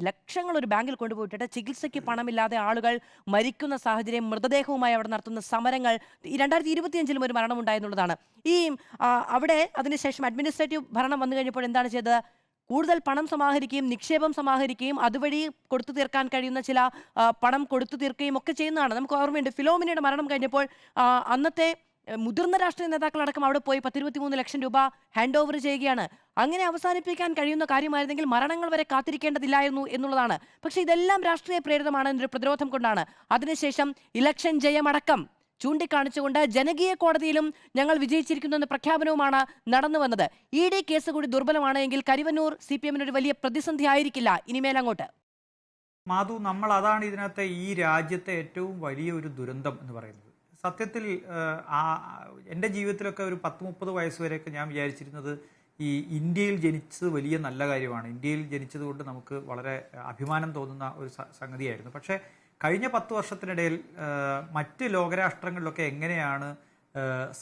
ലക്ഷങ്ങൾ ഒരു ബാങ്കിൽ കൊണ്ടുപോയിട്ടിട്ട് ചികിത്സയ്ക്ക് പണമില്ലാതെ ആളുകൾ മരിക്കുന്ന സാഹചര്യം, മൃതദേഹവുമായി അവിടെ നടത്തുന്ന സമരങ്ങൾ. 2025 ഒരു മരണമുണ്ടായി എന്നുള്ളതാണ്. ഈ അവിടെ അതിനുശേഷം അഡ്മിനിസ്ട്രേറ്റീവ് ഭരണം വന്നു കഴിഞ്ഞപ്പോൾ എന്താണ് ചെയ്തത്? കൂടുതൽ പണം സമാഹരിക്കുകയും നിക്ഷേപം സമാഹരിക്കുകയും അതുവഴി കൊടുത്തു തീർക്കാൻ കഴിയുന്ന ചില പണം കൊടുത്തു തീർക്കുകയും ഒക്കെ ചെയ്യുന്നതാണ്. നമുക്ക് ഓർമ്മയുണ്ട്, ഫിലോമിനയുടെ മരണം കഴിഞ്ഞപ്പോൾ അന്നത്തെ മുതിർന്ന രാഷ്ട്രീയ നേതാക്കളടക്കം അവിടെ പോയി 10-23 ലക്ഷം രൂപ ഹാൻഡ് ഓവർ ചെയ്യുകയാണ്. അങ്ങനെ അവസാനിപ്പിക്കാൻ കഴിയുന്ന കാര്യമായിരുന്നെങ്കിൽ മരണങ്ങൾ വരെ കാത്തിരിക്കേണ്ടതില്ലായിരുന്നു എന്നുള്ളതാണ്. പക്ഷേ ഇതെല്ലാം രാഷ്ട്രീയ പ്രേരിതമാണ് എന്നൊരു പ്രതിരോധം കൊണ്ടാണ് അതിനുശേഷം ഇലക്ഷൻ ജയമടക്കം ചൂണ്ടിക്കാണിച്ചുകൊണ്ട് ജനകീയ കോടതിയിലും ഞങ്ങൾ വിജയിച്ചിരിക്കുന്നു എന്ന പ്രഖ്യാപനവുമാണ് നടന്നു വന്നത്. ഇ ഡി കേസ് കൂടി ദുർബലമാണ് എങ്കിൽ കരിവന്നൂർ CPM ഒരു വലിയ പ്രതിസന്ധി ആയിരിക്കില്ല ഇനിമേലങ്ങോട്ട്. മാധു, നമ്മൾ അതാണ് ഇതിനകത്തെ ഈ രാജ്യത്തെ ഏറ്റവും വലിയ ഒരു ദുരന്തം എന്ന് പറയുന്നത്. സത്യത്തിൽ എൻ്റെ ജീവിതത്തിലൊക്കെ ഒരു 10-30 വയസ്സ് വരെയൊക്കെ ഞാൻ വിചാരിച്ചിരുന്നത് ഈ ഇന്ത്യയിൽ ജനിച്ചത് വലിയ നല്ല കാര്യമാണ്, ഇന്ത്യയിൽ ജനിച്ചതുകൊണ്ട് നമുക്ക് വളരെ അഭിമാനം തോന്നുന്ന ഒരു സംഗതിയായിരുന്നു. പക്ഷേ കഴിഞ്ഞ 10 വർഷത്തിനിടയിൽ മറ്റ് ലോകരാഷ്ട്രങ്ങളിലൊക്കെ എങ്ങനെയാണ്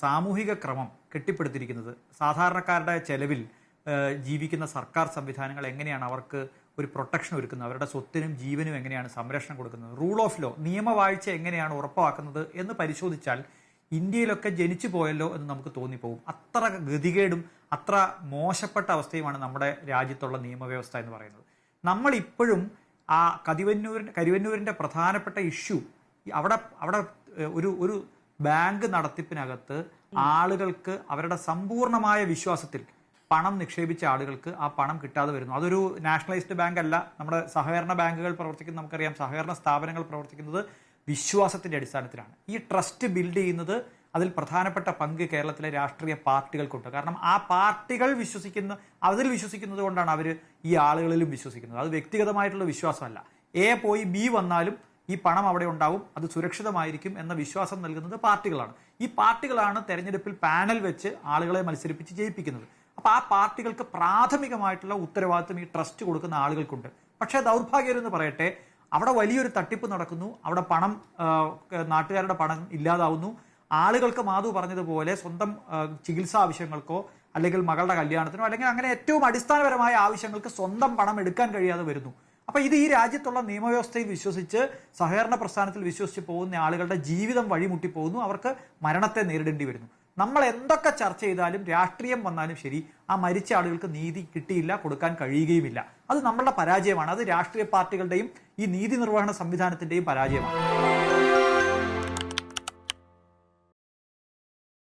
സാമൂഹിക ക്രമം കെട്ടിപ്പടുത്തിരിക്കുന്നത്, സാധാരണക്കാരുടെ ചെലവിൽ ജീവിക്കുന്ന സർക്കാർ സംവിധാനങ്ങൾ എങ്ങനെയാണ് അവർക്ക് ഒരു പ്രൊട്ടക്ഷൻ ഒരുക്കുന്നത്, അവരുടെ സ്വത്തിനും ജീവനും എങ്ങനെയാണ് സംരക്ഷണം കൊടുക്കുന്നത്, റൂൾ ഓഫ് ലോ നിയമവാഴ്ച എങ്ങനെയാണ് ഉറപ്പാക്കുന്നത് എന്ന് പരിശോധിച്ചാൽ ഇന്ത്യയിലൊക്കെ ജനിച്ചു പോയല്ലോ എന്ന് നമുക്ക് തോന്നിപ്പോകും. അത്ര ഗതികേടും അത്ര മോശപ്പെട്ട അവസ്ഥയുമാണ് നമ്മുടെ രാജ്യത്തുള്ള നിയമവ്യവസ്ഥ എന്ന് പറയുന്നത്. നമ്മൾ ഇപ്പോഴും ആ കരിവന്നൂരിൻ്റെ പ്രധാനപ്പെട്ട ഇഷ്യൂ അവിടെ ഒരു ബാങ്ക് നടത്തിപ്പിനകത്ത് ആളുകൾക്ക് അവരുടെ സമ്പൂർണമായ വിശ്വാസത്തിൽ പണം നിക്ഷേപിച്ച ആളുകൾക്ക് ആ പണം കിട്ടാതെ വരുന്നു. അതൊരു നാഷണലൈസ്ഡ് ബാങ്ക് അല്ല. നമ്മുടെ സഹകരണ ബാങ്കുകൾ പ്രവർത്തിക്കുന്നത് നമുക്കറിയാം, സഹകരണ സ്ഥാപനങ്ങൾ പ്രവർത്തിക്കുന്നത് വിശ്വാസത്തിന്റെ അടിസ്ഥാനത്തിലാണ്. ഈ ട്രസ്റ്റ് ബിൽഡ് ചെയ്യുന്നത് അതിൽ പ്രധാനപ്പെട്ട പങ്ക് കേരളത്തിലെ രാഷ്ട്രീയ പാർട്ടികൾക്കുണ്ട്. കാരണം ആ പാർട്ടികൾ അതിൽ വിശ്വസിക്കുന്നത് കൊണ്ടാണ് അവർ ഈ ആളുകളിലും വിശ്വസിക്കുന്നത്. അത് വ്യക്തിഗതമായിട്ടുള്ള വിശ്വാസമല്ല. എ പോയി ബി വന്നാലും ഈ പണം അവിടെ ഉണ്ടാവും, അത് സുരക്ഷിതമായിരിക്കും എന്ന വിശ്വാസം നൽകുന്നത് പാർട്ടികളാണ്. ഈ പാർട്ടികളാണ് തെരഞ്ഞെടുപ്പിൽ പാനൽ വെച്ച് ആളുകളെ മത്സരിപ്പിച്ച് ജയിപ്പിക്കുന്നത്. അപ്പോൾ ആ പാർട്ടികൾക്ക് പ്രാഥമികമായിട്ടുള്ള ഉത്തരവാദിത്വം ഈ ട്രസ്റ്റ് കൊടുക്കുന്ന ആളുകൾക്കുണ്ട്. പക്ഷേ ദൗർഭാഗ്യമെന്ന് പറയട്ടെ, അവിടെ വലിയൊരു തട്ടിപ്പ് നടക്കുന്നു. അവിടെ പണം, നാട്ടുകാരുടെ പണം ഇല്ലാതാവുന്നു. ആളുകൾക്ക് മാധു പറഞ്ഞതുപോലെ സ്വന്തം ചികിത്സാ ആവശ്യങ്ങൾക്കോ അല്ലെങ്കിൽ മകളുടെ കല്യാണത്തിനോ അല്ലെങ്കിൽ അങ്ങനെ ഏറ്റവും അടിസ്ഥാനപരമായ ആവശ്യങ്ങൾക്ക് സ്വന്തം പണം എടുക്കാൻ കഴിയാതെ വരുന്നു. അപ്പൊ ഇത് ഈ രാജ്യത്തുള്ള നിയമവ്യവസ്ഥയിൽ വിശ്വസിച്ച് സഹകരണ പ്രസ്ഥാനത്തിൽ വിശ്വസിച്ച് പോകുന്ന ആളുകളുടെ ജീവിതം വഴിമുട്ടിപ്പോകുന്നു. അവർക്ക് മരണത്തെ നേരിടേണ്ടി വരുന്നു. നമ്മൾ എന്തൊക്കെ ചർച്ച ചെയ്താലും രാഷ്ട്രീയം വന്നാലും ശരി, ആ മരിച്ച ആളുകൾക്ക് നീതി കിട്ടിയില്ല, കൊടുക്കാൻ കഴിയുകയുമില്ല. അത് നമ്മളുടെ പരാജയമാണ്. അത് രാഷ്ട്രീയ പാർട്ടികളുടെയും ഈ നീതി നിർവഹണ സംവിധാനത്തിന്റെയും പരാജയമാണ്.